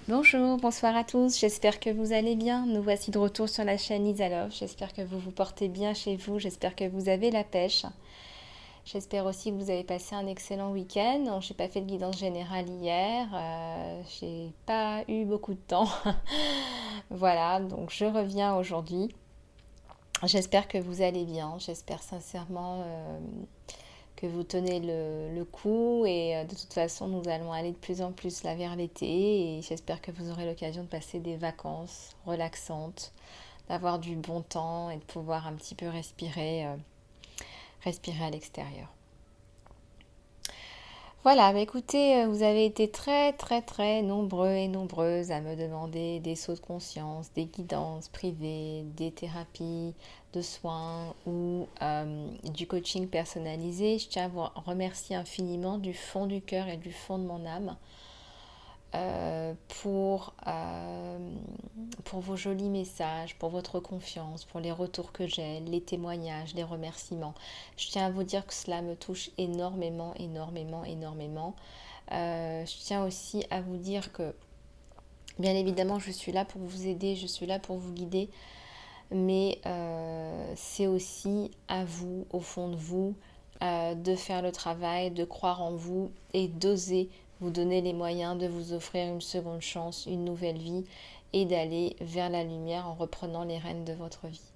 Bonjour, bonsoir à tous, j'espère que vous allez bien. Nous voici de retour sur la chaîne Lisa Love. J'espère que vous vous portez bien chez vous, j'espère que vous avez la pêche. J'espère aussi que vous avez passé un excellent week-end. Je n'ai pas fait de guidance générale hier, j'ai pas eu beaucoup de temps. Voilà, donc je reviens aujourd'hui. J'espère que vous allez bien, j'espère sincèrement que vous tenez le coup et de toute façon nous allons aller de plus en plus là vers l'été et j'espère que vous aurez l'occasion de passer des vacances relaxantes, d'avoir du bon temps et de pouvoir un petit peu respirer à l'extérieur. Voilà, bah écoutez, vous avez été très très très nombreux et nombreuses à me demander des sauts de conscience, des guidances privées, des thérapies de soins ou du coaching personnalisé. Je tiens à vous remercier infiniment du fond du cœur et du fond de mon âme euh, pour, euh, pour vos jolis messages, pour votre confiance, pour les retours que j'ai, les témoignages, les remerciements. Je tiens à vous dire que cela me touche énormément, énormément, énormément. Je tiens aussi à vous dire que, bien évidemment, je suis là pour vous aider, je suis là pour vous guider, mais c'est aussi à vous, au fond de vous, de faire le travail, de croire en vous et d'oser vous donner les moyens de vous offrir une seconde chance, une nouvelle vie et d'aller vers la lumière en reprenant les rênes de votre vie.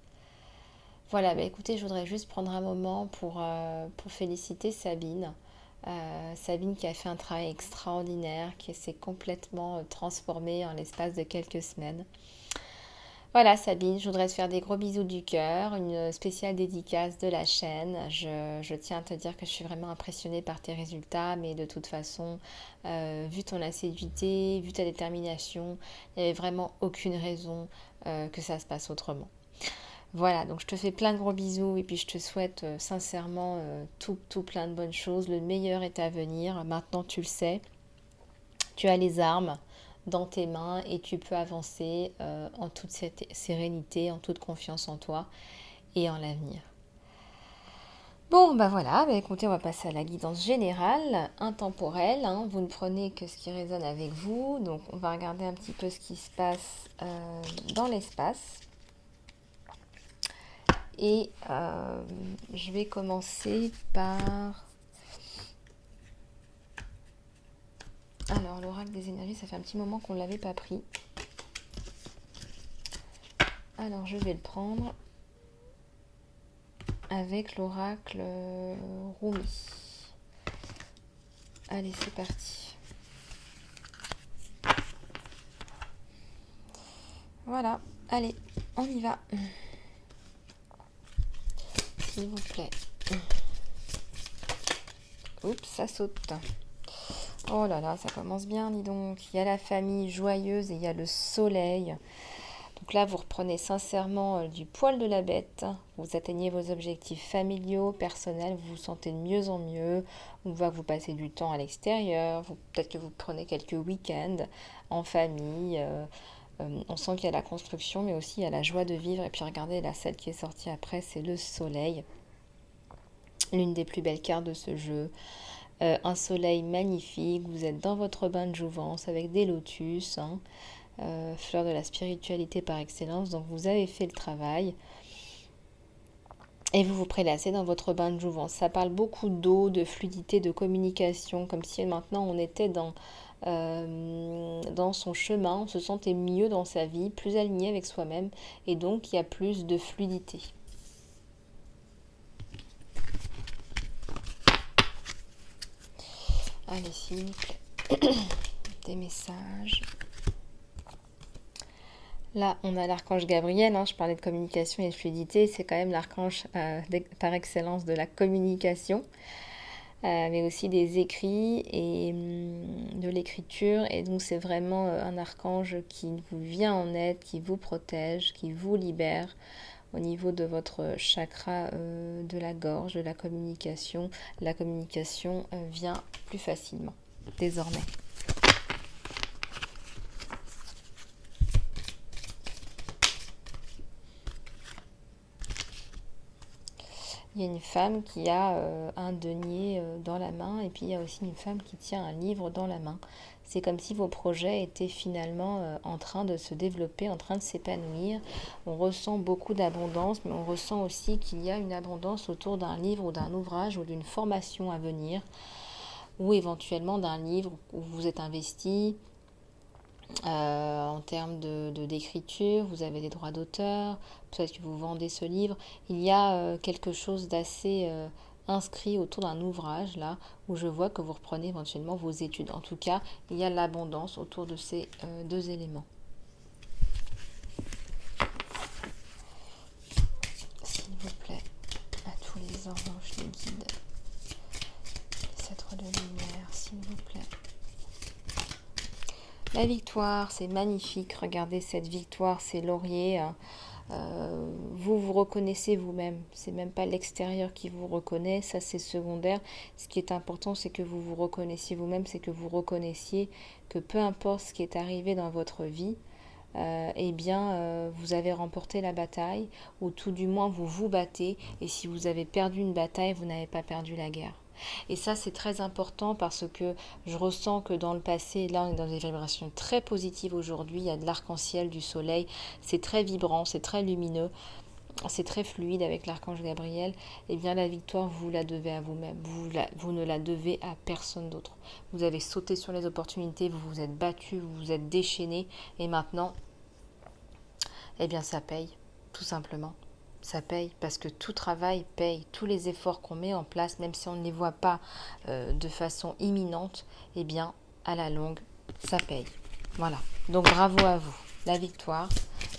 Voilà, bah écoutez, je voudrais juste prendre un moment pour féliciter Sabine. Sabine qui a fait un travail extraordinaire, qui s'est complètement transformée en l'espace de quelques semaines. Voilà Sabine, je voudrais te faire des gros bisous du cœur, une spéciale dédicace de la chaîne. Je tiens à te dire que je suis vraiment impressionnée par tes résultats, mais de toute façon, vu ton assiduité, vu ta détermination, il n'y avait vraiment aucune raison que ça se passe autrement. Voilà, donc je te fais plein de gros bisous et puis je te souhaite sincèrement tout plein de bonnes choses. Le meilleur est à venir. Maintenant, tu le sais, tu as les armes dans tes mains et tu peux avancer en toute sérénité, en toute confiance en toi et en l'avenir. Bon, bah voilà, bah écoutez, on va passer à la guidance générale, intemporelle, hein. Vous ne prenez que ce qui résonne avec vous. Donc, on va regarder un petit peu ce qui se passe dans l'espace. Et je vais commencer par... Alors, l'oracle des énergies, ça fait un petit moment qu'on ne l'avait pas pris. Alors, je vais le prendre avec l'oracle Rumi. Allez, c'est parti. Voilà, allez, on y va. S'il vous plaît. Oups, ça saute. Oh là là, ça commence bien, dis donc. Il y a la famille joyeuse et il y a le soleil. Donc là, vous reprenez sincèrement du poil de la bête. Vous atteignez vos objectifs familiaux, personnels. Vous vous sentez de mieux en mieux. On voit que vous passez du temps à l'extérieur. Peut-être que vous prenez quelques week-ends en famille. On sent qu'il y a la construction, mais aussi il y a la joie de vivre. Et puis regardez, là, celle qui est sortie après, c'est le soleil. L'une des plus belles cartes de ce jeu. Un soleil magnifique. Vous êtes dans votre bain de jouvence avec des lotus, hein. Fleur de la spiritualité par excellence. Donc vous avez fait le travail et vous vous prélassez dans votre bain de jouvence. Ça parle beaucoup d'eau, de fluidité, de communication, comme si maintenant on était dans son chemin, on se sentait mieux dans sa vie, plus aligné avec soi-même et donc il y a plus de fluidité. Allez, s'il vous plaît, des messages. Là, on a l'archange Gabriel, hein, je parlais de communication et de fluidité, c'est quand même l'archange par excellence de la communication, mais aussi des écrits et de l'écriture. Et donc c'est vraiment un archange qui vous vient en aide, qui vous protège, qui vous libère au niveau de votre chakra de la gorge, de la communication. La communication vient plus facilement désormais. Il y a une femme qui a un denier dans la main et puis il y a aussi une femme qui tient un livre dans la main. C'est comme si vos projets étaient finalement en train de se développer, en train de s'épanouir. On ressent beaucoup d'abondance, mais on ressent aussi qu'il y a une abondance autour d'un livre ou d'un ouvrage ou d'une formation à venir, ou éventuellement d'un livre où vous êtes investi. En termes d'écriture, vous avez des droits d'auteur, peut-être que vous vendez ce livre. Il y a quelque chose d'assez inscrit autour d'un ouvrage, là, où je vois que vous reprenez éventuellement vos études. En tout cas, il y a l'abondance autour de ces deux éléments. S'il vous plaît, à tous les anges, les guides, les êtres de lumière, s'il vous plaît. La victoire, c'est magnifique. Regardez cette victoire, c'est laurier. Vous vous reconnaissez vous-même. C'est même pas l'extérieur qui vous reconnaît. Ça, c'est secondaire. Ce qui est important, c'est que vous vous reconnaissiez vous-même. C'est que vous reconnaissiez que peu importe ce qui est arrivé dans votre vie, vous avez remporté la bataille, ou tout du moins vous vous battez. Et si vous avez perdu une bataille, vous n'avez pas perdu la guerre. Et ça, c'est très important parce que je ressens que dans le passé, là, on est dans des vibrations très positives aujourd'hui. Il y a de l'arc-en-ciel, du soleil. C'est très vibrant, c'est très lumineux. C'est très fluide avec l'archange Gabriel. Eh bien, la victoire, vous la devez à vous-même. Vous ne la devez à personne d'autre. Vous avez sauté sur les opportunités, vous vous êtes battu, vous vous êtes déchaîné. Et maintenant, eh bien, ça paye, tout simplement. Ça paye parce que tout travail paye. Tous les efforts qu'on met en place, même si on ne les voit pas de façon imminente, eh bien, à la longue, ça paye. Voilà. Donc, bravo à vous. La victoire,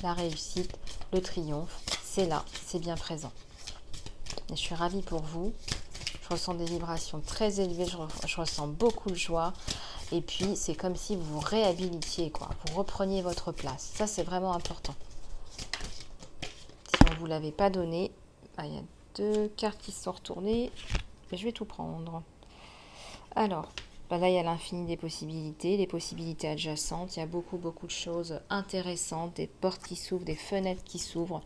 la réussite, le triomphe, c'est là, c'est bien présent. Et je suis ravie pour vous. Je ressens des vibrations très élevées, je ressens beaucoup de joie. Et puis, c'est comme si vous vous réhabilitiez, quoi. Vous repreniez votre place. Ça, c'est vraiment important. Si on ne vous l'avait pas donné, il y a 2 cartes qui se sont retournées. Mais je vais tout prendre. Alors, là, il y a l'infini des possibilités, les possibilités adjacentes. Il y a beaucoup de choses intéressantes, des portes qui s'ouvrent, des fenêtres qui s'ouvrent.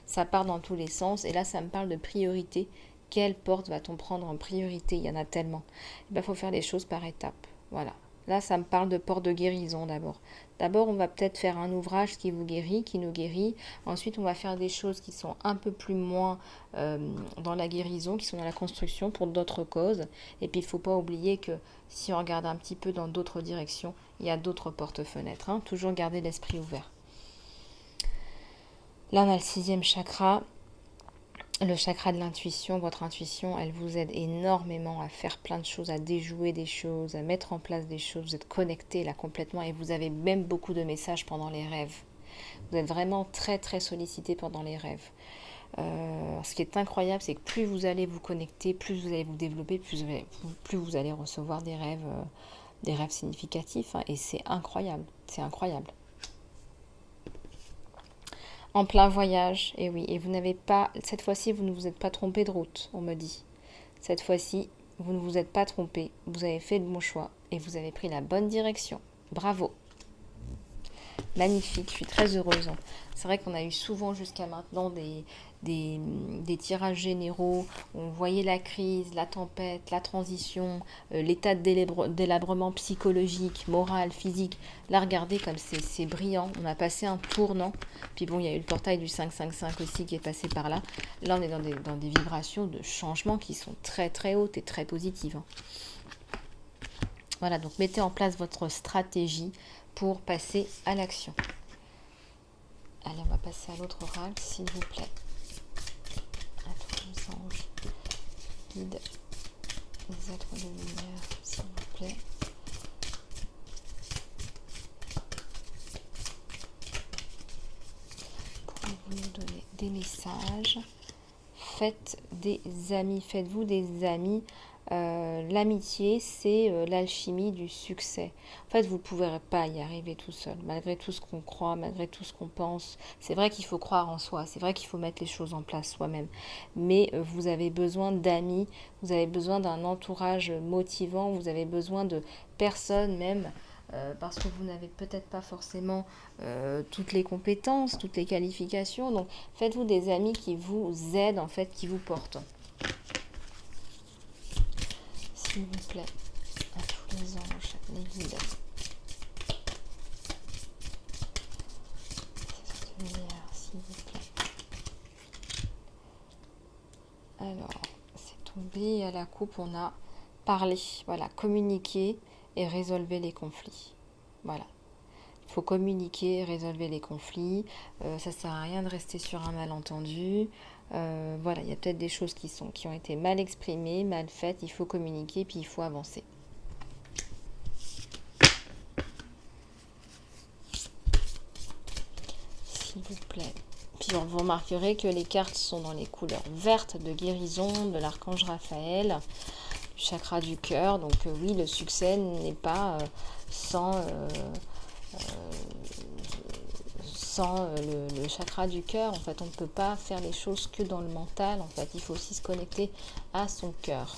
Ça part dans tous les sens. Et là, ça me parle de priorité. Quelle porte va-t-on prendre en priorité? Il y en a tellement. Il faut faire les choses par étapes. Voilà. Là, ça me parle de porte de guérison d'abord. D'abord, on va peut-être faire un ouvrage qui vous guérit, qui nous guérit. Ensuite, on va faire des choses qui sont un peu plus moins dans la guérison, qui sont dans la construction pour d'autres causes. Et puis, il ne faut pas oublier que si on regarde un petit peu dans d'autres directions, il y a d'autres portes-fenêtres. Hein. Toujours garder l'esprit ouvert. Là, on a le 6e chakra. Le chakra de l'intuition, votre intuition, elle vous aide énormément à faire plein de choses, à déjouer des choses, à mettre en place des choses. Vous êtes connecté là complètement et vous avez même beaucoup de messages pendant les rêves. Vous êtes vraiment très très sollicité pendant les rêves. Ce qui est incroyable, c'est que plus vous allez vous connecter, plus vous allez vous développer, plus vous allez recevoir des rêves significatifs. Hein, et c'est incroyable, c'est incroyable. En plein voyage, et oui, et vous n'avez pas, cette fois-ci, vous ne vous êtes pas trompé de route, on me dit. Cette fois-ci, vous ne vous êtes pas trompé, vous avez fait le bon choix et vous avez pris la bonne direction. Bravo. Magnifique, je suis très heureuse. C'est vrai qu'on a eu souvent jusqu'à maintenant des tirages généraux. On voyait la crise, la tempête, la transition, l'état de délabrement psychologique, moral, physique. Là, regardez comme c'est brillant. On a passé un tournant. Puis bon, il y a eu le portail du 555 aussi qui est passé par là. Là, on est dans des vibrations de changement qui sont très très hautes et très positives. Voilà, donc mettez en place votre stratégie pour passer à l'action. Allez, on va passer à l'autre oracle, s'il vous plaît. À tous les anges, guides, les êtres de lumière, s'il vous plaît. Pouvez-vous nous donner des messages? Faites des amis, faites-vous des amis. L'amitié, c'est l'alchimie du succès. En fait, vous ne pouvez pas y arriver tout seul, malgré tout ce qu'on croit, malgré tout ce qu'on pense. C'est vrai qu'il faut croire en soi, c'est vrai qu'il faut mettre les choses en place soi-même. Mais vous avez besoin d'amis, vous avez besoin d'un entourage motivant, vous avez besoin de personnes même, parce que vous n'avez peut-être pas forcément toutes les compétences, toutes les qualifications. Donc, faites-vous des amis qui vous aident, en fait, qui vous portent. S'il vous plaît, à tous les anges, les guides, Et à la coupe, on a parlé, voilà, communiquer et résolver les conflits. Voilà. Il faut communiquer, résolver les conflits. Ça sert à rien de rester sur un malentendu. Voilà, il y a peut-être des choses qui ont été mal exprimées, mal faites. Il faut communiquer, puis il faut avancer. S'il vous plaît. Puis vous remarquerez que les cartes sont dans les couleurs vertes de guérison, de l'archange Raphaël, du chakra du cœur. Donc oui, le succès n'est pas sans le chakra du cœur. En fait, on ne peut pas faire les choses que dans le mental. En fait, il faut aussi se connecter à son cœur.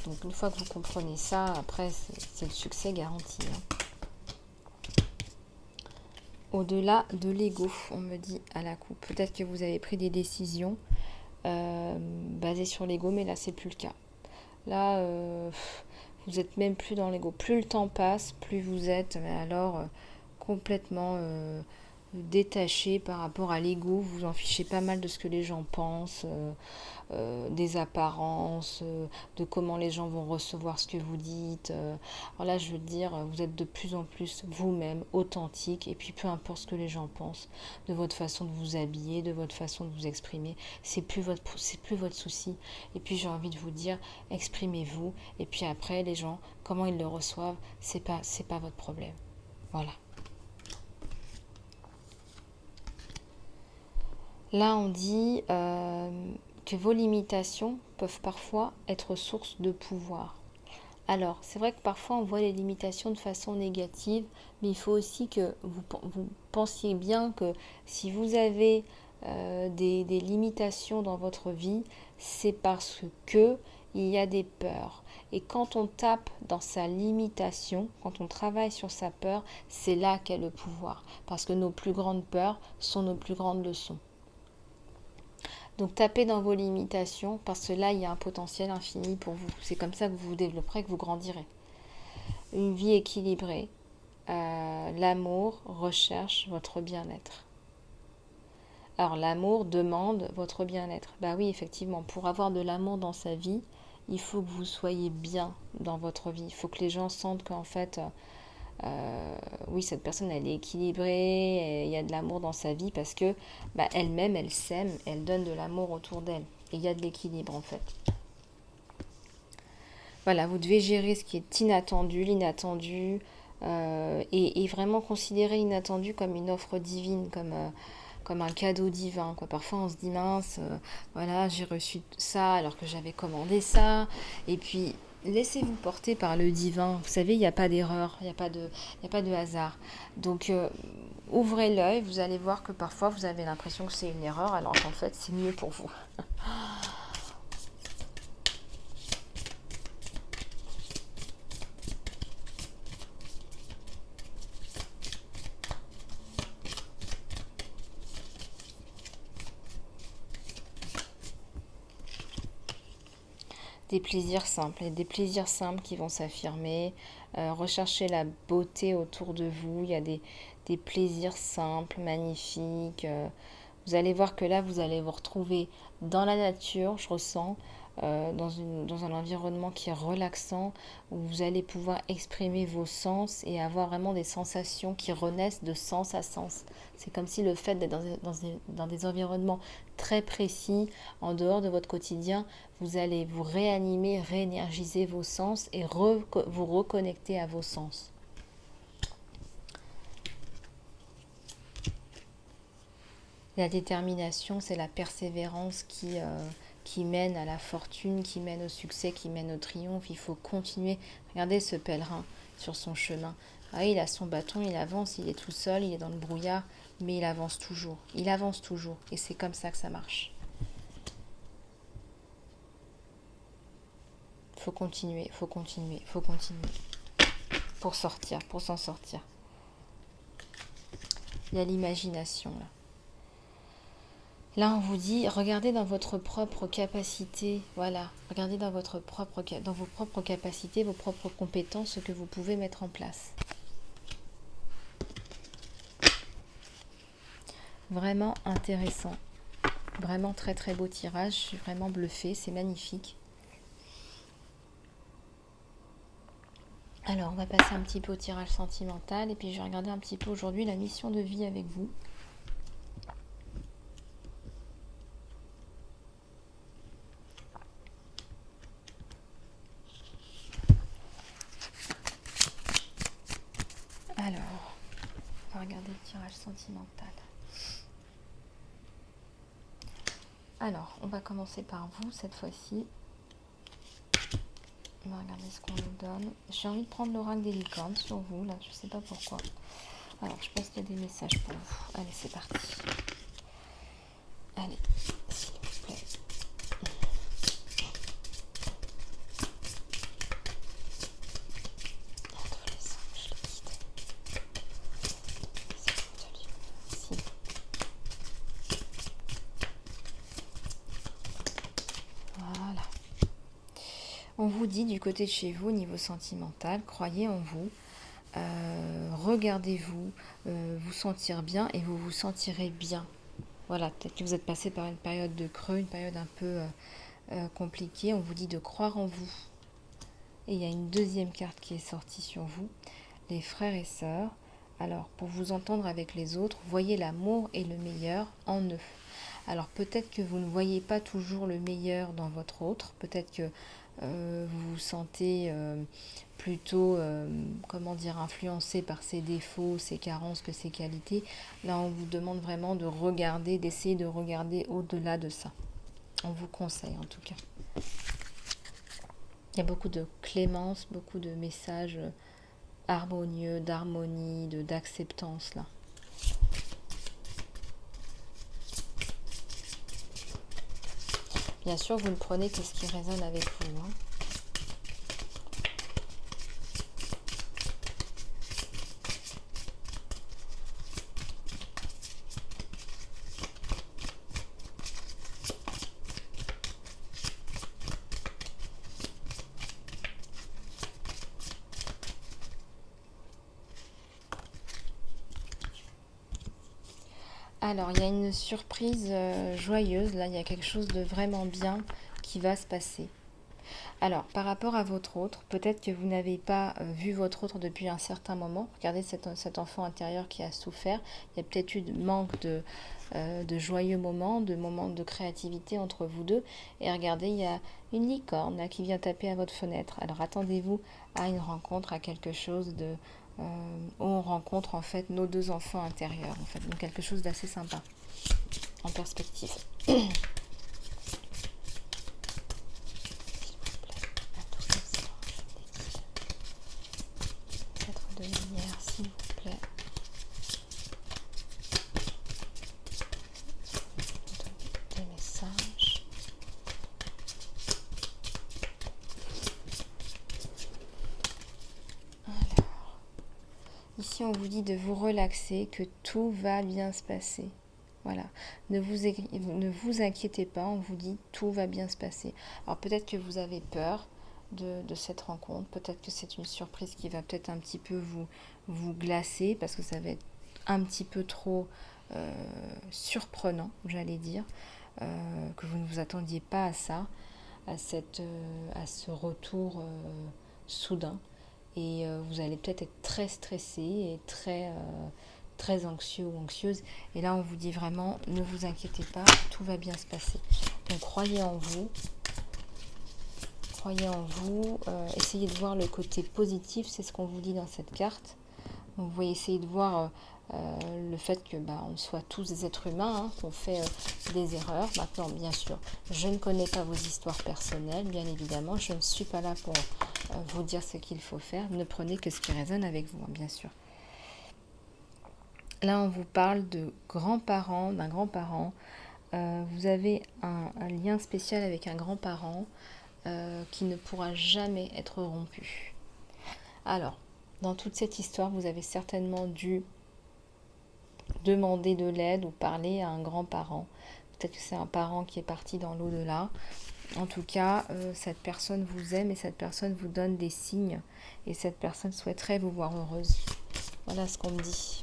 Donc une fois que vous comprenez ça, après, c'est le succès garanti. Au-delà de l'ego, on me dit à la coupe. Peut-être que vous avez pris des décisions basées sur l'ego, mais là, c'est plus le cas. Là, vous n'êtes même plus dans l'ego. Plus le temps passe, plus vous êtes complètement détaché par rapport à l'ego. Vous en fichez pas mal de ce que les gens pensent, des apparences, de comment les gens vont recevoir ce que vous dites. Alors là, je veux dire, vous êtes de plus en plus vous-même, authentique, et puis peu importe ce que les gens pensent, de votre façon de vous habiller, de votre façon de vous exprimer, c'est plus votre souci. Et puis j'ai envie de vous dire, exprimez-vous, et puis après, les gens, comment ils le reçoivent, c'est pas votre problème. Voilà. Là, on dit que vos limitations peuvent parfois être source de pouvoir. Alors, c'est vrai que parfois on voit les limitations de façon négative, mais il faut aussi que vous pensiez bien que si vous avez des limitations dans votre vie, c'est parce que il y a des peurs. Et quand on tape dans sa limitation, quand on travaille sur sa peur, c'est là qu'est le pouvoir. Parce que nos plus grandes peurs sont nos plus grandes leçons. Donc tapez dans vos limitations parce que là, il y a un potentiel infini pour vous. C'est comme ça que vous vous développerez, que vous grandirez. Une vie équilibrée. L'amour recherche votre bien-être. Alors l'amour demande votre bien-être. Bah oui, effectivement, pour avoir de l'amour dans sa vie, il faut que vous soyez bien dans votre vie. Il faut que les gens sentent qu'en fait... oui, cette personne, elle est équilibrée, il y a de l'amour dans sa vie parce que elle-même, elle s'aime, elle donne de l'amour autour d'elle. Et il y a de l'équilibre en fait. Voilà, vous devez gérer ce qui est inattendu, l'inattendu, et vraiment considérer l'inattendu comme une offre divine, comme un cadeau divin, quoi. Parfois on se dit mince, voilà, j'ai reçu ça alors que j'avais commandé ça, et puis laissez-vous porter par le divin. Vous savez, il n'y a pas d'erreur, il n'y a pas de hasard. Donc ouvrez l'œil, vous allez voir que parfois vous avez l'impression que c'est une erreur alors qu'en fait c'est mieux pour vous. Des plaisirs simples, et des plaisirs simples qui vont s'affirmer. Recherchez la beauté autour de vous. Il y a des plaisirs simples, magnifiques. Vous allez voir que là, vous allez vous retrouver dans la nature, je ressens, dans un environnement qui est relaxant, où vous allez pouvoir exprimer vos sens et avoir vraiment des sensations qui renaissent de sens à sens. C'est comme si le fait d'être dans des environnements très précis, en dehors de votre quotidien, vous allez vous réanimer, réénergiser vos sens et vous reconnecter à vos sens. La détermination, c'est la persévérance qui mène à la fortune, qui mène au succès, qui mène au triomphe. Il faut continuer. Regardez ce pèlerin sur son chemin. Ah, il a son bâton, il avance, il est tout seul, il est dans le brouillard, mais il avance toujours. Il avance toujours. Et c'est comme ça que ça marche. Il faut continuer, il faut continuer, il faut continuer. Pour sortir, pour s'en sortir. Il y a l'imagination là. Là, on vous dit, regardez dans votre propre capacité, voilà, regardez dans vos propres capacités, vos propres compétences, ce que vous pouvez mettre en place. Vraiment intéressant. Vraiment très très beau tirage, je suis vraiment bluffée, c'est magnifique. Alors, on va passer un petit peu au tirage sentimental et puis je vais regarder un petit peu aujourd'hui la mission de vie avec vous. Alors, on va regarder le tirage sentimental. Alors, on va commencer par vous cette fois-ci. On va regarder ce qu'on nous donne. J'ai envie de prendre l'oracle des licornes sur vous, là, je sais pas pourquoi. Alors, je pense qu'il y a des messages pour vous. Allez, c'est parti. Allez, s'il vous plaît. Voilà. On vous dit du côté de chez vous, au niveau sentimental, croyez en vous, regardez-vous, vous sentir bien et vous vous sentirez bien. Voilà, peut-être que vous êtes passé par une période de creux, une période un peu compliquée. On vous dit de croire en vous. Et il y a une deuxième carte qui est sortie sur vous, les frères et sœurs. Alors, pour vous entendre avec les autres, voyez l'amour et le meilleur en eux. Alors, peut-être que vous ne voyez pas toujours le meilleur dans votre autre. Peut-être que vous vous sentez plutôt, comment dire, influencé par ses défauts, ses carences que ses qualités. Là, on vous demande vraiment de regarder, d'essayer de regarder au-delà de ça. On vous conseille en tout cas. Il y a beaucoup de clémence, beaucoup de messages harmonieux, d'harmonie, d'acceptance là. Bien sûr, vous ne prenez que ce qui résonne avec vous. Hein. Alors, il y a une surprise joyeuse, là, il y a quelque chose de vraiment bien qui va se passer. Alors, par rapport à votre autre, peut-être que vous n'avez pas vu votre autre depuis un certain moment. Regardez cet enfant intérieur qui a souffert. Il y a peut-être eu de manque de joyeux moments de créativité entre vous deux. Et regardez, il y a une licorne là, qui vient taper à votre fenêtre. Alors, attendez-vous à une rencontre, à quelque chose de... où on rencontre en fait nos deux enfants intérieurs. En fait. Donc, quelque chose d'assez sympa en perspective. De lumière, s'il vous plaît. Des messages. Alors, ici on vous dit de vous relaxer, que tout va bien se passer. Voilà, ne vous inquiétez pas, on vous dit tout va bien se passer. Alors peut-être que vous avez peur de cette rencontre, peut-être que c'est une surprise qui va peut-être un petit peu vous glacer parce que ça va être un petit peu trop surprenant, j'allais dire, que vous ne vous attendiez pas à ça, à ce retour soudain. Et vous allez peut-être être très stressé et très anxieux ou anxieuse. Et là, on vous dit vraiment, ne vous inquiétez pas, tout va bien se passer. Donc, croyez en vous. Croyez en vous. Essayez de voir le côté positif, c'est ce qu'on vous dit dans cette carte. Donc, vous voyez, essayez de voir le fait que on soit tous des êtres humains, hein, qu'on fait des erreurs. Maintenant, bien sûr, je ne connais pas vos histoires personnelles, bien évidemment. Je ne suis pas là pour vous dire ce qu'il faut faire. Ne prenez que ce qui résonne avec vous, hein, bien sûr. Là, on vous parle de grands-parents, d'un grand-parent. Vous avez un lien spécial avec un grand-parent qui ne pourra jamais être rompu. Alors, dans toute cette histoire, vous avez certainement dû demander de l'aide ou parler à un grand-parent. Peut-être que c'est un parent qui est parti dans l'au-delà. En tout cas, cette personne vous aime et cette personne vous donne des signes. Et cette personne souhaiterait vous voir heureuse. Voilà ce qu'on me dit.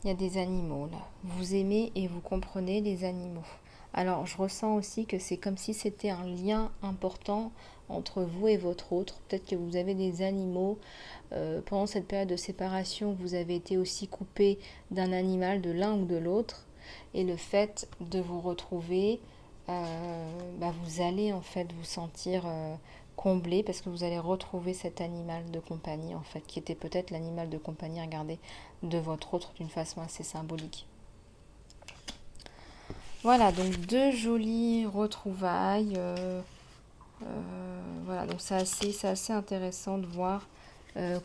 Il y a des animaux là. Vous aimez et vous comprenez les animaux. Alors, je ressens aussi que c'est comme si c'était un lien important entre vous et votre autre. Peut-être que vous avez des animaux. Pendant cette période de séparation, vous avez été aussi coupé d'un animal, de l'un ou de l'autre. Et le fait de vous retrouver, vous allez en fait vous sentir comblé parce que vous allez retrouver cet animal de compagnie en fait, qui était peut-être l'animal de compagnie, regardez, de votre autre d'une façon assez symbolique. Voilà, donc deux jolies retrouvailles. Voilà, donc c'est assez intéressant de voir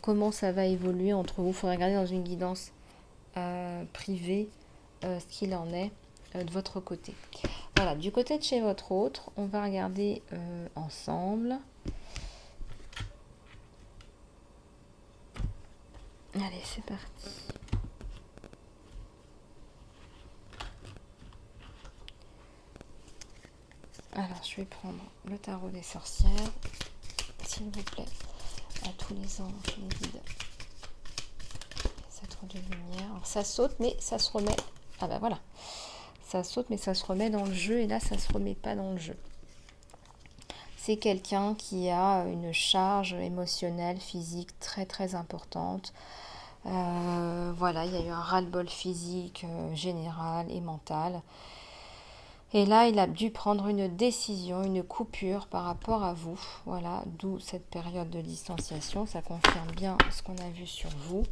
comment ça va évoluer entre vous. Il faudrait regarder dans une guidance privée ce qu'il en est de votre côté. Voilà, du côté de chez votre autre, on va regarder ensemble. Allez, c'est parti. Alors, je vais prendre le tarot des sorcières, s'il vous plaît, à tous les anges, les guides. Cette roue de lumière. Alors, ça saute, mais ça se remet. Ah bah voilà. Ça saute, mais ça se remet dans le jeu, et là, ça se remet pas dans le jeu. C'est quelqu'un qui a une charge émotionnelle, physique très très importante. Voilà, il y a eu un ras-le-bol physique général et mental. Et là, il a dû prendre une décision, une coupure par rapport à vous. Voilà, d'où cette période de distanciation. Ça confirme bien ce qu'on a vu sur vous.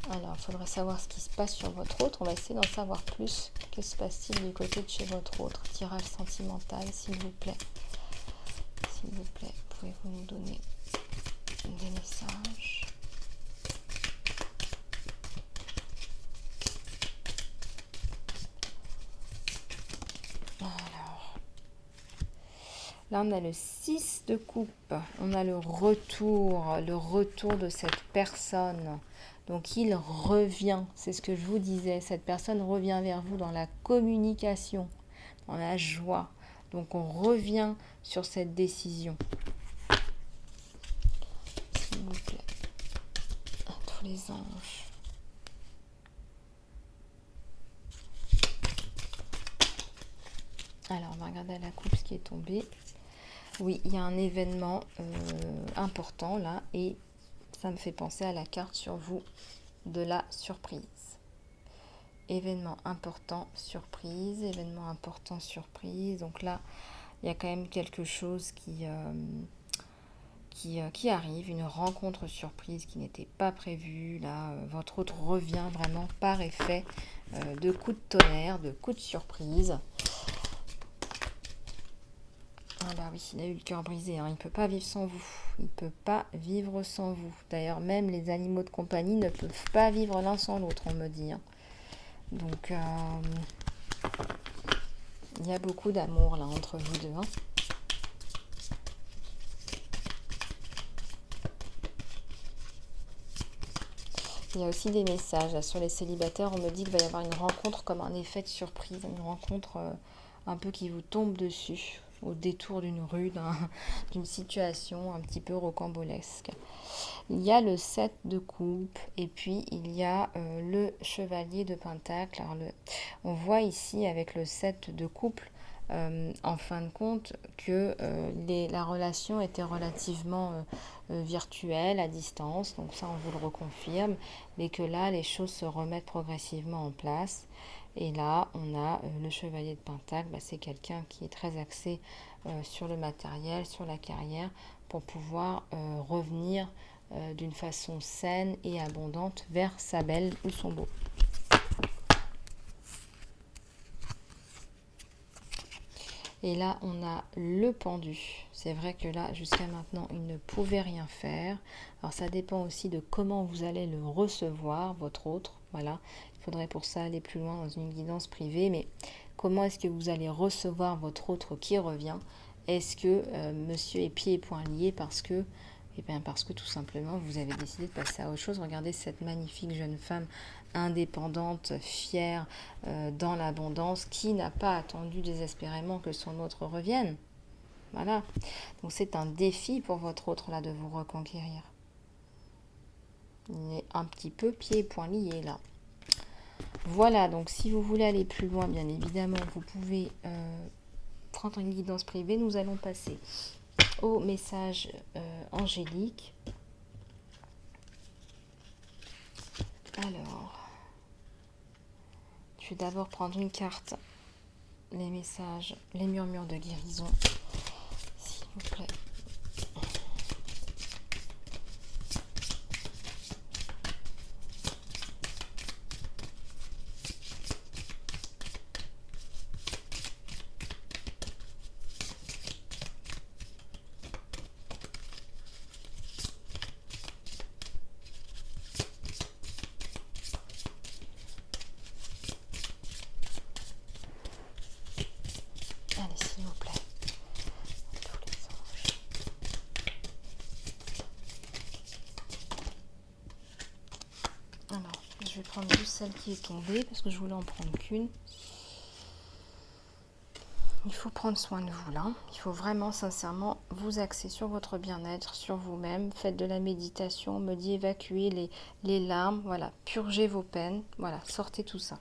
Alors, il faudrait savoir ce qui se passe sur votre autre. On va essayer d'en savoir plus. Que se passe-t-il du côté de chez votre autre? Tirage sentimental, s'il vous plaît. S'il vous plaît, pouvez-vous nous donner des messages? Alors, là, on a le 6 de coupe. On a le retour de cette personne. Donc, il revient. C'est ce que je vous disais. Cette personne revient vers vous dans la communication, dans la joie. Donc, on revient sur cette décision. S'il vous plaît. À tous les anges. Alors, on va regarder à la coupe ce qui est tombé. Oui, il y a un événement important là et ça me fait penser à la carte sur vous de la surprise. Événement important, surprise, événement important, surprise. Donc là, il y a quand même quelque chose qui arrive, une rencontre surprise qui n'était pas prévue. Là, votre autre revient vraiment par effet de coups de tonnerre, de coups de surprise. Ah bah oui, il a eu le cœur brisé, hein. Il ne peut pas vivre sans vous. Il ne peut pas vivre sans vous. D'ailleurs, même les animaux de compagnie ne peuvent pas vivre l'un sans l'autre, on me dit. Hein. Donc, il y a beaucoup d'amour là entre vous deux. Hein. Il y a aussi des messages là, sur les célibataires. On me dit qu'il va y avoir une rencontre comme un effet de surprise, une rencontre un peu qui vous tombe dessus au détour d'une rue, d'une situation un petit peu rocambolesque. Il y a le 7 de coupe et puis il y a le chevalier de pentacle. Alors on voit ici avec le 7 de couple, en fin de compte, que la relation était relativement virtuelle, à distance, donc ça on vous le reconfirme, mais que là les choses se remettent progressivement en place. Et là, on a le chevalier de pentacle, c'est quelqu'un qui est très axé sur le matériel, sur la carrière, pour pouvoir revenir d'une façon saine et abondante vers sa belle ou son beau. Et là, on a le pendu. C'est vrai que là, jusqu'à maintenant, il ne pouvait rien faire. Alors, ça dépend aussi de comment vous allez le recevoir, votre autre. Voilà. Il faudrait pour ça aller plus loin dans une guidance privée. Mais comment est-ce que vous allez recevoir votre autre qui revient? Est-ce que monsieur est pieds et poings liés parce que parce que tout simplement, vous avez décidé de passer à autre chose. Regardez cette magnifique jeune femme indépendante, fière, dans l'abondance, qui n'a pas attendu désespérément que son autre revienne. Voilà. Donc c'est un défi pour votre autre là de vous reconquérir. Il est un petit peu pieds et poings liés là. Voilà, donc si vous voulez aller plus loin, bien évidemment, vous pouvez prendre une guidance privée. Nous allons passer au message angélique. Alors, je vais d'abord prendre une carte, les messages, les murmures de guérison, s'il vous plaît. Allez, s'il vous plaît. Tous les anges. Alors, je vais prendre juste celle qui est tombée parce que je voulais en prendre qu'une. Il faut prendre soin de vous là. Il faut vraiment sincèrement vous axer sur votre bien-être, sur vous-même. Faites de la méditation, me dit évacuer les larmes. Voilà, purgez vos peines. Voilà, sortez tout ça.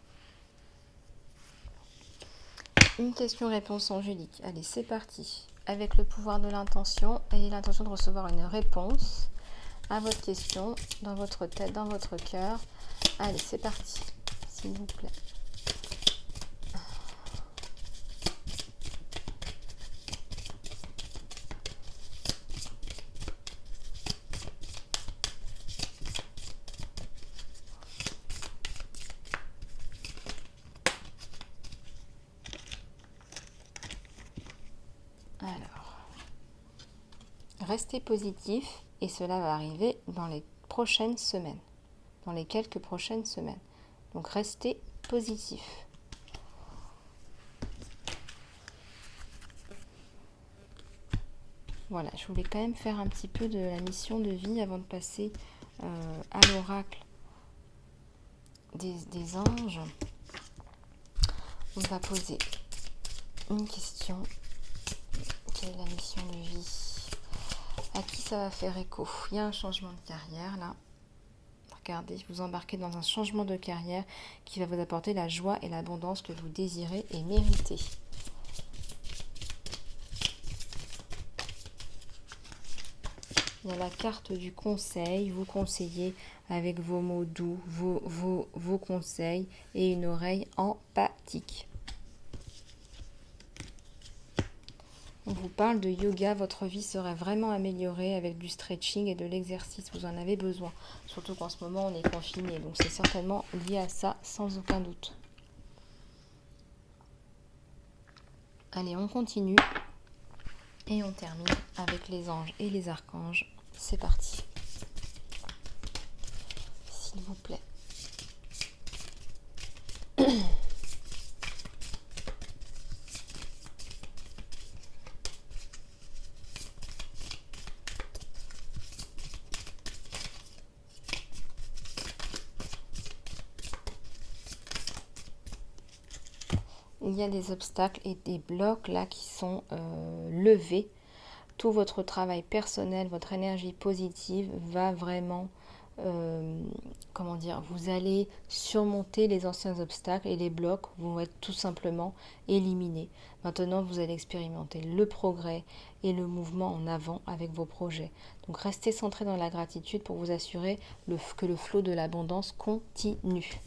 Une question-réponse angélique. Allez, c'est parti. Avec le pouvoir de l'intention, ayez l'intention de recevoir une réponse à votre question dans votre tête, dans votre cœur. Allez, c'est parti, s'il vous plaît. Alors, restez positif et cela va arriver dans les prochaines semaines, dans les quelques prochaines semaines. Donc, restez positif. Voilà, je voulais quand même faire un petit peu de la mission de vie avant de passer à l'oracle des anges. On va poser une question. Quelle est la mission de vie? À qui ça va faire écho? Il y a un changement de carrière là. Regardez, vous embarquez dans un changement de carrière qui va vous apporter la joie et l'abondance que vous désirez et méritez. Il y a la carte du conseil, vous conseillez avec vos mots doux, vos conseils et une oreille empathique. On vous parle de yoga, votre vie serait vraiment améliorée avec du stretching et de l'exercice, vous en avez besoin. Surtout qu'en ce moment on est confiné, donc c'est certainement lié à ça sans aucun doute. Allez, on continue et on termine avec les anges et les archanges. C'est parti. S'il vous plaît. Il y a des obstacles et des blocs là qui sont levés. Tout votre travail personnel, votre énergie positive va vraiment, comment dire, vous allez surmonter les anciens obstacles et les blocs vont être tout simplement éliminés. Maintenant, vous allez expérimenter le progrès et le mouvement en avant avec vos projets. Donc, restez centré dans la gratitude pour vous assurer que le flot de l'abondance continue.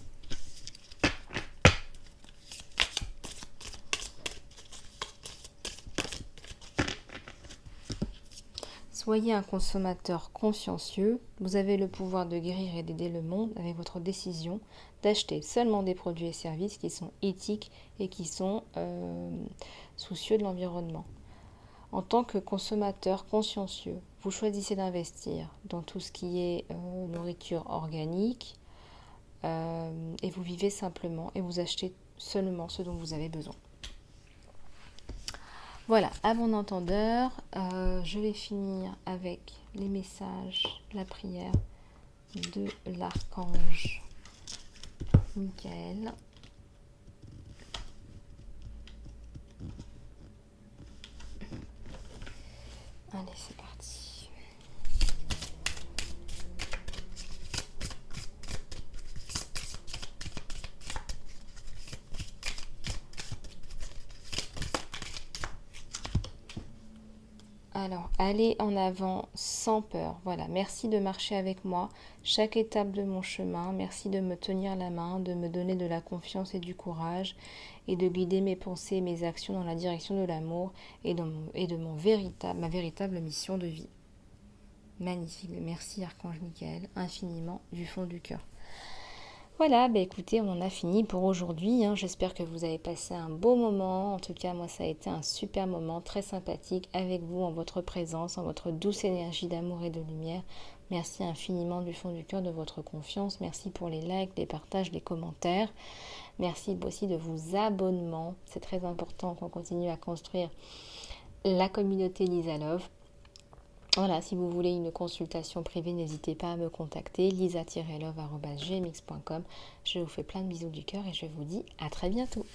Soyez un consommateur consciencieux. Vous avez le pouvoir de guérir et d'aider le monde avec votre décision d'acheter seulement des produits et services qui sont éthiques et qui sont soucieux de l'environnement. En tant que consommateur consciencieux, vous choisissez d'investir dans tout ce qui est nourriture organique et vous vivez simplement et vous achetez seulement ce dont vous avez besoin. Voilà, à bon entendeur, je vais finir avec les messages, la prière de l'archange Michael. Allez, c'est parti. Alors, allez en avant sans peur. Voilà, merci de marcher avec moi chaque étape de mon chemin. Merci de me tenir la main, de me donner de la confiance et du courage et de guider mes pensées et mes actions dans la direction de l'amour ma véritable mission de vie. Magnifique. Merci Archange Michael, infiniment du fond du cœur. Voilà, bah écoutez, on en a fini pour aujourd'hui. J'espère que vous avez passé un beau moment. En tout cas, moi, ça a été un super moment, très sympathique avec vous, en votre présence, en votre douce énergie d'amour et de lumière. Merci infiniment du fond du cœur de votre confiance. Merci pour les likes, les partages, les commentaires. Merci aussi de vos abonnements. C'est très important qu'on continue à construire la communauté Lisa Love. Voilà, si vous voulez une consultation privée, n'hésitez pas à me contacter, lisa-love@gmx.com. Je vous fais plein de bisous du cœur et je vous dis à très bientôt.